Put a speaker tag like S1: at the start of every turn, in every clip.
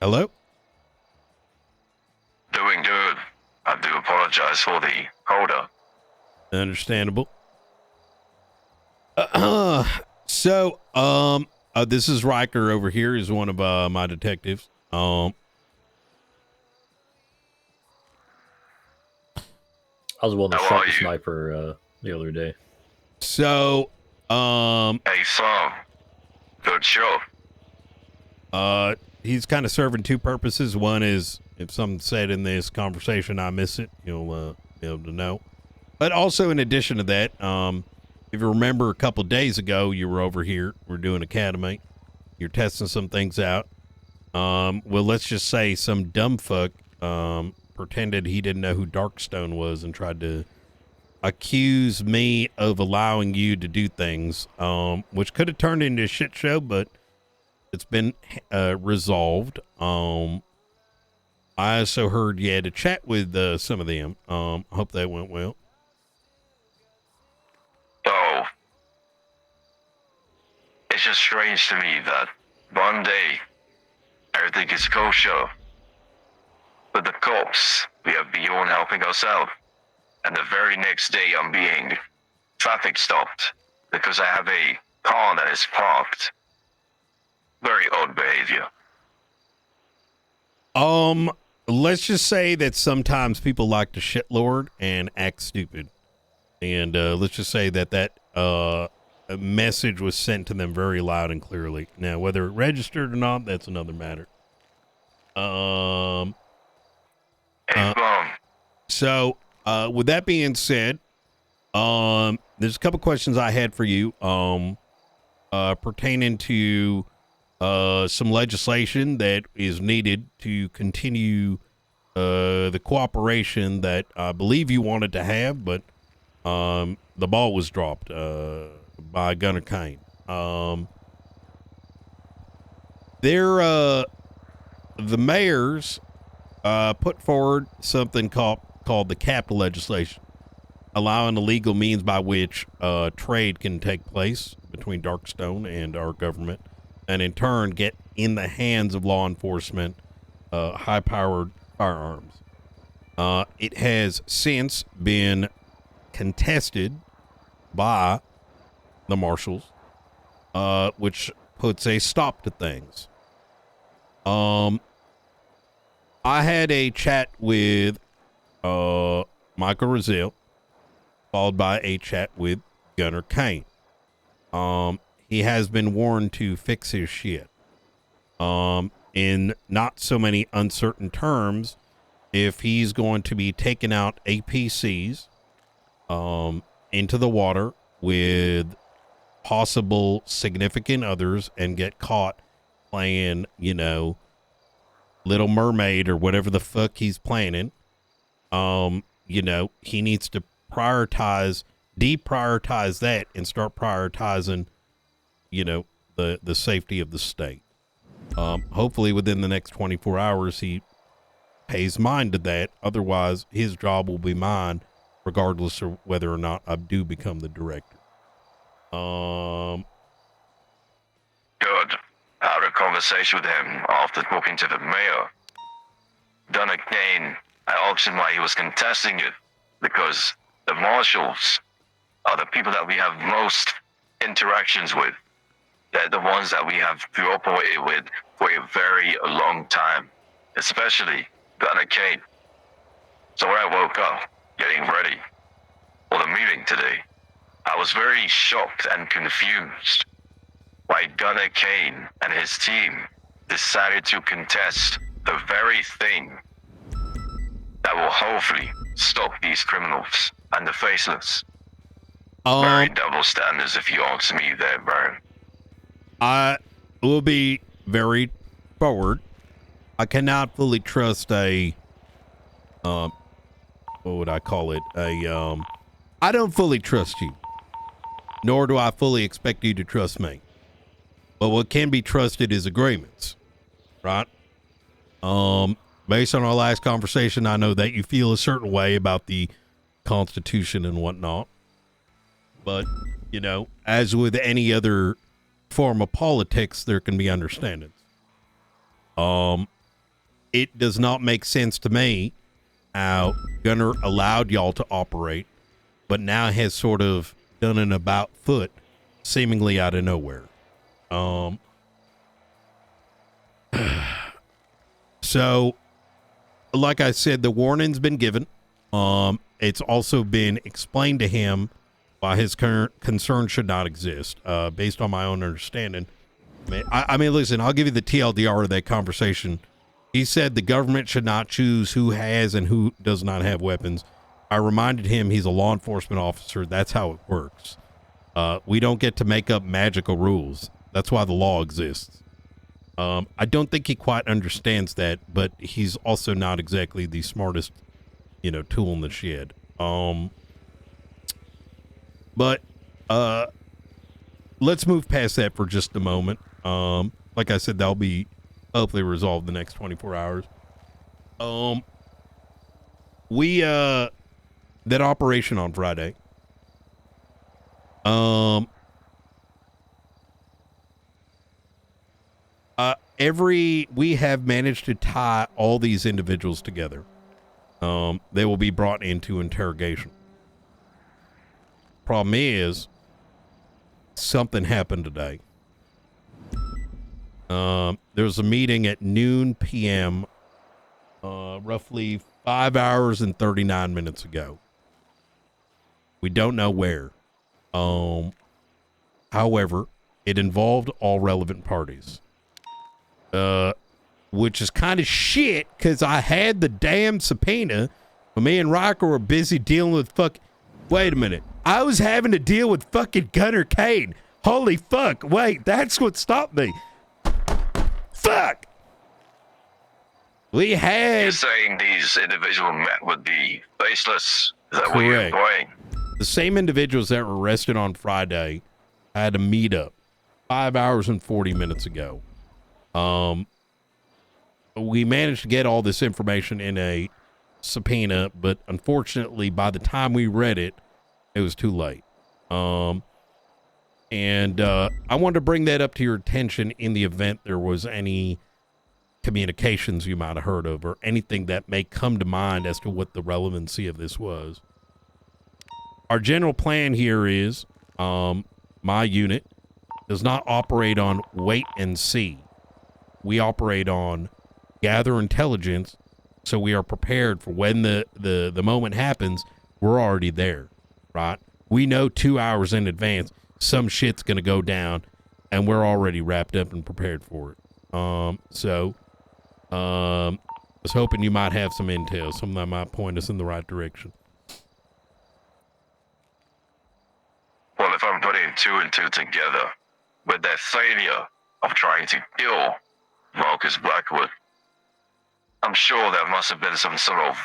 S1: Hello?
S2: Doing good. I do apologize for the hold-up.
S1: Understandable. So, this is Riker over here. He's one of my detectives.
S3: I was the one that
S2: How
S3: shot
S2: are
S3: the
S2: you?
S3: sniper the other day.
S1: So,
S2: Hey, Sam. Good show.
S1: he's kind of serving two purposes. One is if something's said in this conversation, I miss it, you'll be able to know. But also, in addition to that, if you remember a couple of days ago, you were over here. We're doing Academy. You're testing some things out. Well, let's just say some dumb fuck pretended he didn't know who Darkstone was and tried to accuse me of allowing you to do things, which could have turned into a shit show, but it's been resolved. I also heard you had a chat with some of them. Hope that went well.
S2: Oh. It's just strange to me that one day everything is kosher. But the cops, we are beyond helping us out. And the very next day I'm being traffic stopped because I have a car that is parked. Very odd behavior.
S1: Let's just say that sometimes people like to shitlord and act stupid. And let's just say that a message was sent to them very loud and clearly. Now, whether it registered or not, that's another matter.
S2: Hey,
S1: So, with that being said, there's a couple questions I had for you, pertaining to some legislation that is needed to continue the cooperation that I believe you wanted to have, but the ball was dropped by Gunner Kane. The mayors put forward something called the capital legislation, allowing the legal means by which trade can take place between Darkstone and our government, and in turn get in the hands of law enforcement high-powered firearms. It has since been contested by the marshals, which puts a stop to things. I had a chat with Michael Rozelle, followed by a chat with Gunner Kane. He has been warned to fix his shit. In not so many uncertain terms, if he's going to be taking out APCs into the water with possible significant others and get caught playing, Little Mermaid or whatever the fuck he's planning, he needs to deprioritize that and start prioritizing, the safety of the state. Hopefully within the next 24 hours, he pays mind to that. Otherwise, his job will be mine, regardless of whether or not I do become the director.
S2: Good. I had a conversation with him after talking to the mayor. Done again, I asked him why he was contesting it, because the marshals are the people that we have most interactions with. They're the ones that we have cooperated with for a very long time, especially Gunner Kane. So when I woke up, getting ready for the meeting today, I was very shocked and confused why Gunner Kane and his team decided to contest the very thing that will hopefully stop these criminals and the Faceless. Very double standards, if you ask me there, Baron.
S1: I will be very forward. I cannot fully trust what would I call it? I don't fully trust you, nor do I fully expect you to trust me. But what can be trusted is agreements, right? Based on our last conversation, I know that you feel a certain way about the Constitution and whatnot. But, as with any other form of politics, there can be understandings. it does not make sense to me how Gunner allowed y'all to operate, but now has sort of done an about foot, seemingly out of nowhere. So, like I said, the warning's been given. It's also been explained to him why his current concern should not exist, based on my own understanding. I mean, listen, I'll give you the TLDR of that conversation. He said the government should not choose who has and who does not have weapons. I reminded him he's a law enforcement officer. That's how it works. We don't get to make up magical rules. That's why the law exists. I don't think he quite understands that, but he's also not exactly the smartest, tool in the shed. But let's move past that for just a moment. Like I said, that'll be hopefully resolved the next 24 hours. That operation on Friday. We have managed to tie all these individuals together. They will be brought into interrogation. Problem is, something happened today. There was a meeting at noon p.m., roughly 5 hours and 39 minutes ago. We don't know where. However, it involved all relevant parties. Which is kind of shit, because I had the damn subpoena, but me and Riker were busy dealing with Wait a minute. I was having to deal with fucking Gunner Kane. Holy fuck. Wait, that's what stopped me. Fuck. You're
S2: saying these individuals met with the Faceless? Is that what you're implying?
S1: The same individuals that were arrested on Friday had a meetup 5 hours and 40 minutes ago. We managed to get all this information in a subpoena, but unfortunately, by the time we read it, it was too late. I wanted to bring that up to your attention in the event there was any communications you might have heard of or anything that may come to mind as to what the relevancy of this was. Our general plan here is, my unit does not operate on wait and see. We operate on gather intelligence, so we are prepared for when the moment happens. We're already there, right? We know 2 hours in advance some shit's gonna go down, and we're already wrapped up and prepared for it. I was hoping you might have some intel, something that might point us in the right direction.
S2: Well, if I'm putting two and two together, with their failure of trying to kill Marcus Blackwood, I'm sure there must have been some sort of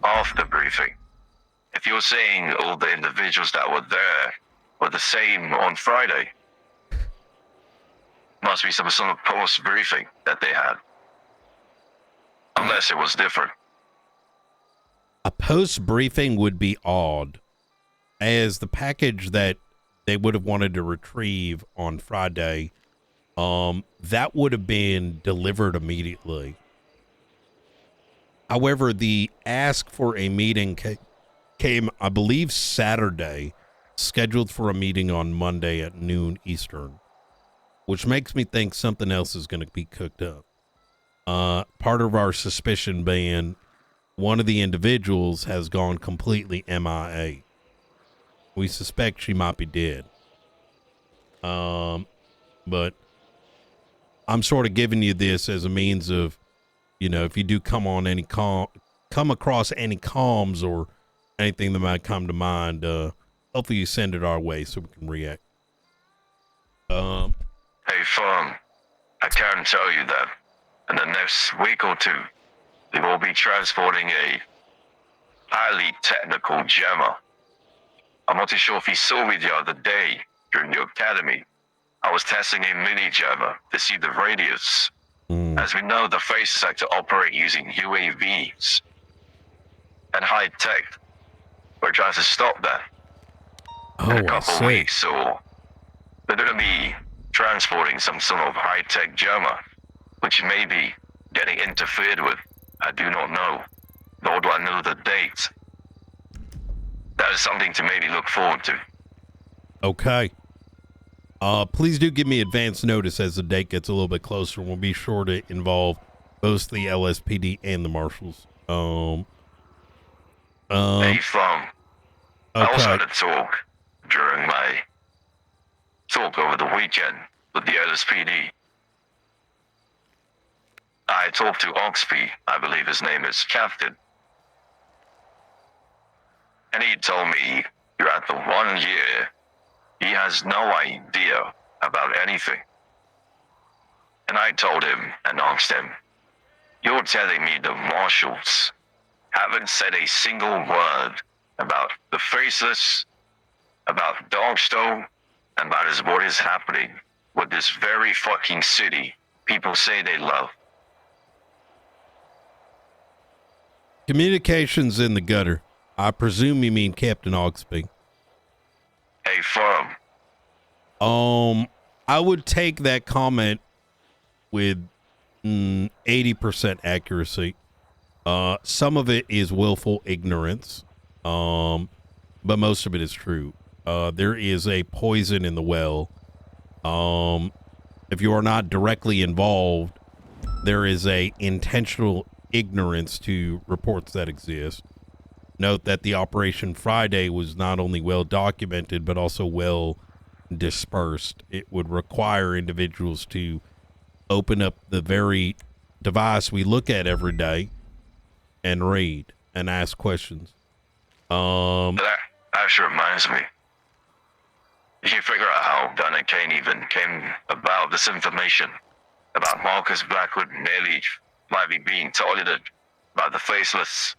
S2: after briefing. If you're saying all the individuals that were there were the same on Friday, must be some sort of post briefing that they had. Unless it was different.
S1: A post briefing would be odd, as the package that they would have wanted to retrieve on Friday, that would have been delivered immediately. However, the ask for a meeting came, I believe, Saturday, scheduled for a meeting on Monday at noon Eastern, which makes me think something else is going to be cooked up. Part of our suspicion being one of the individuals has gone completely MIA. We suspect she might be dead. But I'm sort of giving you this as a means of, if you do come across any comms or anything that might come to mind, hopefully you send it our way so we can react.
S2: Hey, Firm, I can tell you that in the next week or two, they will be transporting a highly technical jammer. I'm not too sure if you saw me the other day during the academy. I was testing a mini jammer to see the radius. As we know, the face sector operate using UAVs and high tech. We're trying to stop that. In a couple of weeks, so they're going to be transporting some sort of high tech jammer, which may be getting interfered with I do not know, nor do I know the date. That is something to maybe look forward to.
S1: Okay. Please do give me advance notice as the date gets a little bit closer. We'll be sure to involve both the LSPD and the marshals.
S2: Hey, Fum. I also
S1: Okay.
S2: had a talk during my talk over the weekend with the LSPD. I talked to Oxby, I believe his name is Captain. And he told me you're at the 1 year. He has no idea about anything. And I told him and asked him, you're telling me the marshals haven't said a single word about the Faceless, about Dogstone, and about what is happening with this very fucking city people say they love.
S1: Communications in the gutter. I presume you mean Captain Oxby.
S2: Hey, Firm.
S1: I would take that comment with 80% accuracy. Some of it is willful ignorance, but most of it is true. There is a poison in the well. If you are not directly involved, there is a intentional ignorance to reports that exist. Note that the Operation Friday was not only well documented, but also well dispersed. It would require individuals to open up the very device we look at every day and read and ask questions.
S2: That actually reminds me. Did you figure out how Donna Kane even came about this information about Marcus Blackwood nearly might be being targeted by the Faceless?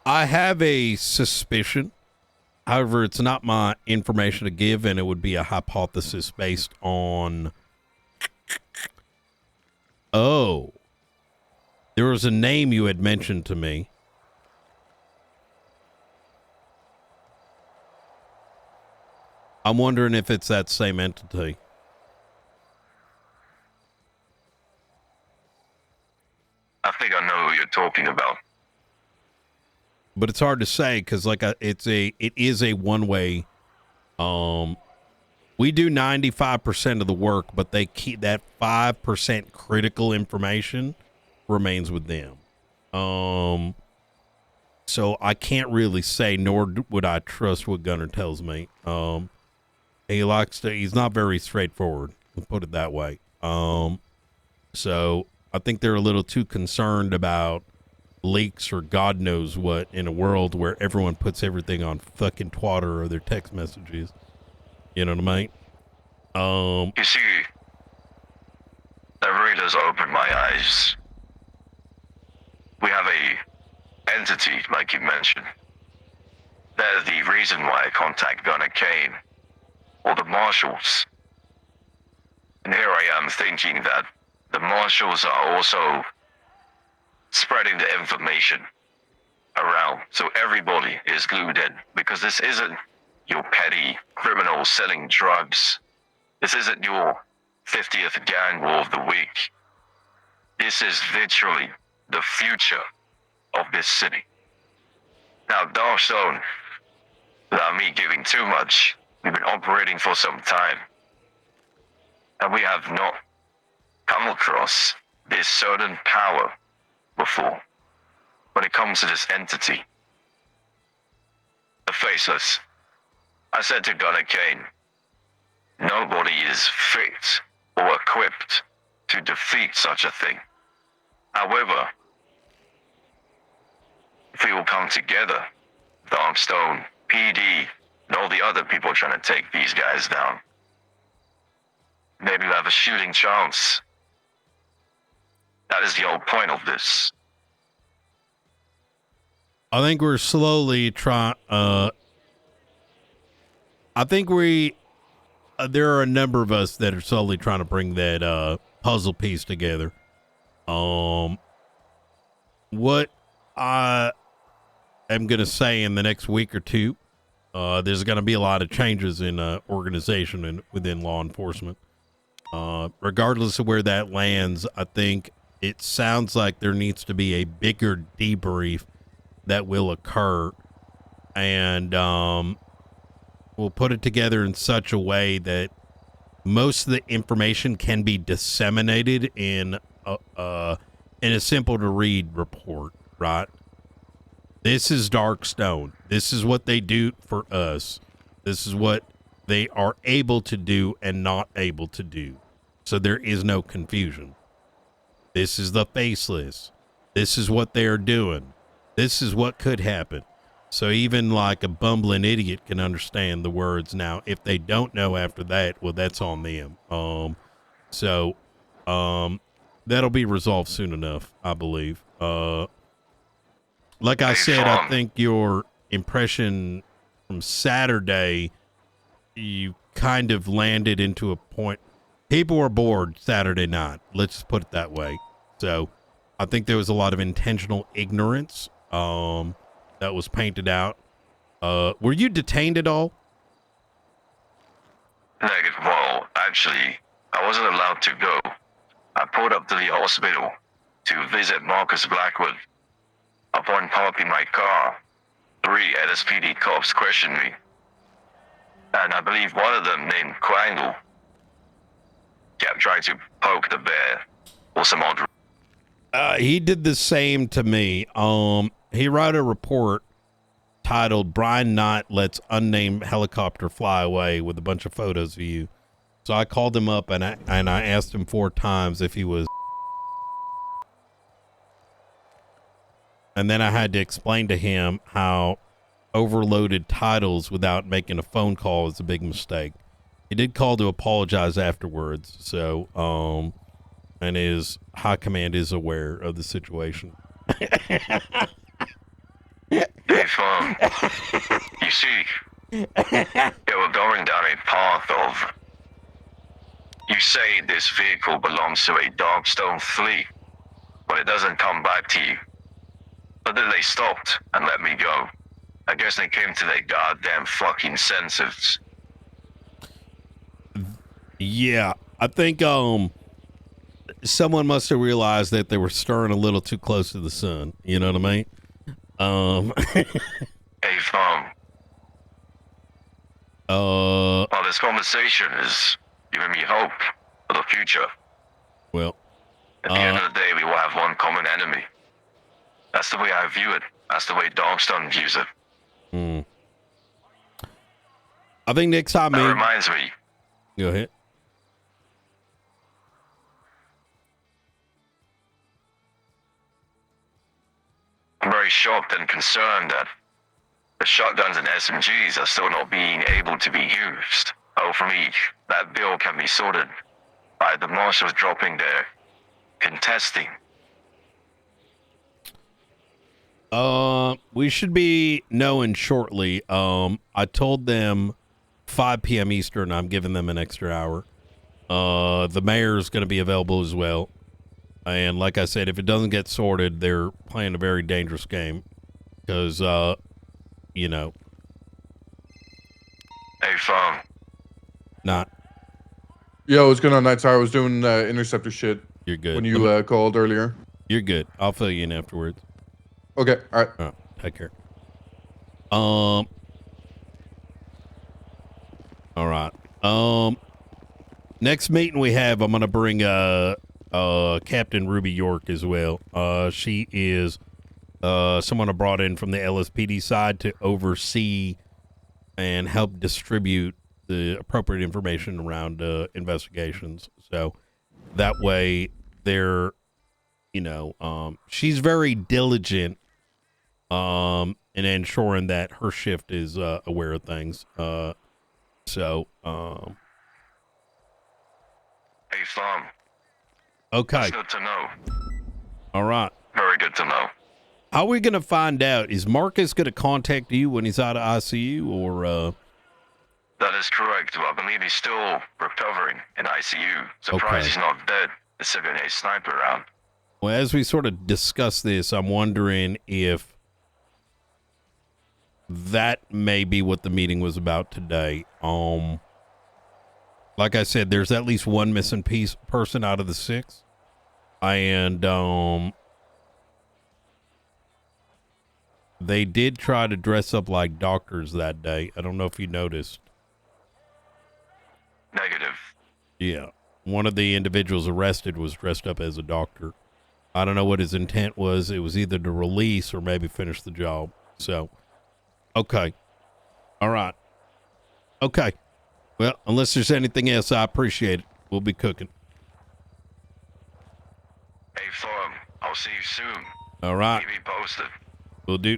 S1: I have a suspicion. However, it's not my information to give, and it would be a hypothesis based on... Oh. There was a name you had mentioned to me. I'm wondering if it's that same entity.
S2: I think I know who you're talking about.
S1: But it's hard to say because it is a one-way. We do 95% of the work, but they keep that 5% critical information remains with them. So I can't really say, nor would I trust what Gunner tells me. He's not very straightforward. We'll put it that way. So I think they're a little too concerned about leaks or God knows what in a world where everyone puts everything on fucking Twitter or their text messages. You know what I mean?
S2: You see, that really does open my eyes. We have a entity, like you mentioned. That is the reason why I contact Gunner Kane or the marshals. And here I am thinking that the marshals are also spreading the information around so everybody is glued in, because this isn't your petty criminal selling drugs. This isn't your 50th gang war of the week. This is literally the future of this city. Now, Darkstone, without me giving too much, we've been operating for some time, and we have not come across this certain power before when it comes to this entity, the Faceless. I said to Gunner Kane, nobody is fit or equipped to defeat such a thing. However, if we will come together, Darkstone, PD, and all the other people trying to take these guys down, maybe we'll have a shooting chance. That is the whole point of this.
S1: I think we're slowly trying. I think there are a number of us that are slowly trying to bring that puzzle piece together. What I am going to say in the next week or two, there's going to be a lot of changes in organization and within law enforcement. Regardless of where that lands, I think it sounds like there needs to be a bigger debrief that will occur, and we'll put it together in such a way that most of the information can be disseminated in a simple to read report, right? This is Darkstone. This is what they do for us. This is what they are able to do and not able to do. So there is no confusion. This is the Faceless. This is what they are doing. This is what could happen. So even like a bumbling idiot can understand the words. Now, if they don't know after that, well, that's on them. That'll be resolved soon enough, I believe. Like I said, I think your impression from Saturday, you kind of landed into a point. People were bored Saturday night. Let's just put it that way. So I think there was a lot of intentional ignorance that was painted out. Were you detained at all?
S2: Negative. Well, actually, I wasn't allowed to go. I pulled up to the hospital to visit Marcus Blackwood. Upon parking my car, 3 LSPD cops questioned me. And I believe one of them, named Quangle, kept trying to poke the bear or some odd.
S1: He did the same to me. He wrote a report titled "Brian Knight Lets Unnamed Helicopter Fly Away" with a bunch of photos of you. So I called him up and I asked him 4 times if he was. And then I had to explain to him how overloaded titles without making a phone call is a big mistake. He did call to apologize afterwards. So, and his high command is aware of the situation.
S2: Hey, Fun. You see, we're going down a path of. You say this vehicle belongs to a Darkstone fleet, but it doesn't come back to you. But then they stopped and let me go. I guess they came to their goddamn fucking senses.
S1: Yeah, I think someone must have realized that they were stirring a little too close to the sun. You know what I mean?
S2: Hey, Fun. Well, this conversation is giving me hope for the future.
S1: Well,
S2: at the end of the day, we will have one common enemy. That's the way I view it. That's the way Darkstone views it.
S1: I think next time.
S2: That reminds me.
S1: Go ahead.
S2: I'm very shocked and concerned that the shotguns and SMGs are still not being able to be used. Oh, for me, that bill can be sorted by the marshals dropping their contesting.
S1: We should be knowing shortly. I told them 5 p.m. Eastern. I'm giving them an extra hour. The mayor is going to be available as well. And like I said, if it doesn't get sorted, they're playing a very dangerous game. Because, you know.
S2: Hey, Fun.
S1: Not.
S4: Yo, what's going on, Night Tower? I was doing interceptor shit.
S1: You're good.
S4: When you called earlier.
S1: You're good. I'll fill you in afterwards.
S4: Okay, all right.
S1: Oh, take care. All right. Next meeting we have, I'm gonna bring Captain Ruby York as well. She is someone I brought in from the LSPD side to oversee and help distribute the appropriate information around investigations. So that way they're, you know, she's very diligent in ensuring that her shift is aware of things.
S2: Hey, Fun.
S1: Okay.
S2: That's good to know.
S1: All right.
S2: Very good to know.
S1: How are we going to find out? Is Marcus going to contact you when he's out of ICU, or?
S2: That is correct. Well, I believe he's still recovering in ICU. Surprised he's not dead. There's still a sniper around.
S1: Well, as we sort of discuss this, I'm wondering if that may be what the meeting was about today. Like I said, there's at least one missing person out of the 6. And they did try to dress up like doctors that day. I don't know if you noticed.
S2: Negative.
S1: Yeah. One of the individuals arrested was dressed up as a doctor. I don't know what his intent was. It was either to release or maybe finish the job. So, okay. All right. Okay. Well, unless there's anything else, I appreciate it. We'll be cooking.
S2: Hey, Thorm, I'll see you soon.
S1: All right.
S2: Keep me posted.
S1: We'll do.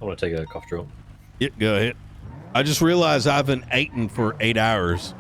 S3: I want to take a cough drop.
S1: Yeah, go ahead. I just realized I've been eating for 8 hours.